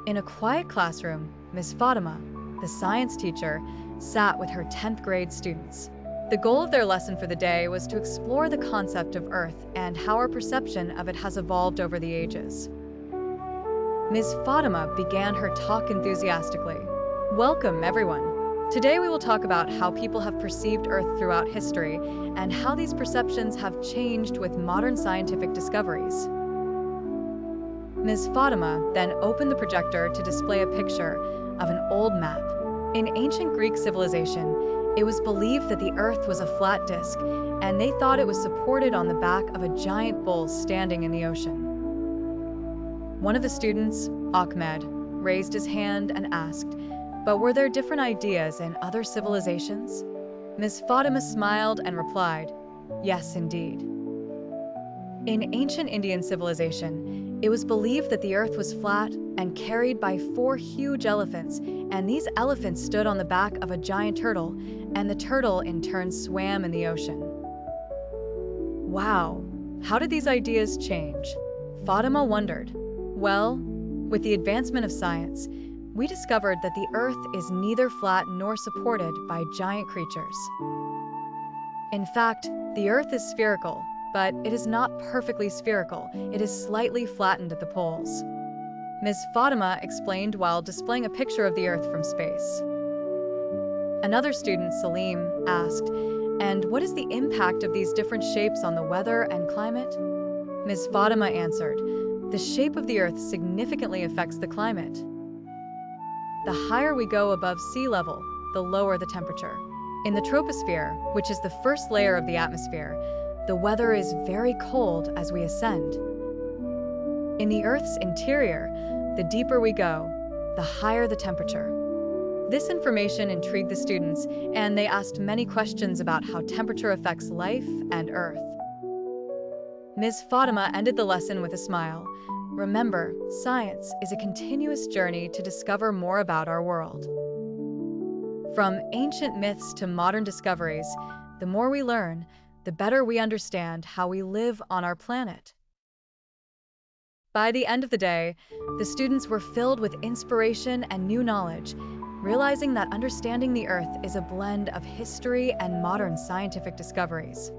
In a quiet classroom, Miss Fatima, the science teacher, sat with her 10th grade students. The goal of their lesson for the day was to explore the concept of Earth and how our perception of it has evolved over the ages. Ms. Fatima began her talk enthusiastically. Welcome, everyone. Today we will talk about how people have perceived Earth throughout history and how these perceptions have changed with modern scientific discoveries. Ms. Fatima then opened the projector to display a picture of an old map. In ancient Greek civilization, it was believed that the Earth was a flat disk, and they thought it was supported on the back of a giant bull standing in the ocean. One of the students, Ahmed, raised his hand and asked, "But were there different ideas in other civilizations?" Ms. Fatima smiled and replied, "Yes, indeed." In ancient Indian civilization, it was believed that the Earth was flat and carried by 4 huge elephants, and these elephants stood on the back of a giant turtle, and the turtle in turn swam in the ocean. Wow, how did these ideas change? Fatima wondered. Well, with the advancement of science, we discovered that the Earth is neither flat nor supported by giant creatures. In fact, the Earth is spherical, but it is not perfectly spherical. It is slightly flattened at the poles. Ms. Fatima explained while displaying a picture of the Earth from space. Another student, Salim, asked, "And what is the impact of these different shapes on the weather and climate?" Ms. Fatima answered, "The shape of the Earth significantly affects the climate. The higher we go above sea level, the lower the temperature. In the troposphere, which is the first layer of the atmosphere, the weather is very cold as we ascend. In the Earth's interior, the deeper we go, the higher the temperature." This information intrigued the students, and they asked many questions about how temperature affects life and Earth. Ms. Fatima ended the lesson with a smile. Remember, science is a continuous journey to discover more about our world. From ancient myths to modern discoveries, the more we learn, the better we understand how we live on our planet. By the end of the day, the students were filled with inspiration and new knowledge, realizing that understanding the Earth is a blend of history and modern scientific discoveries.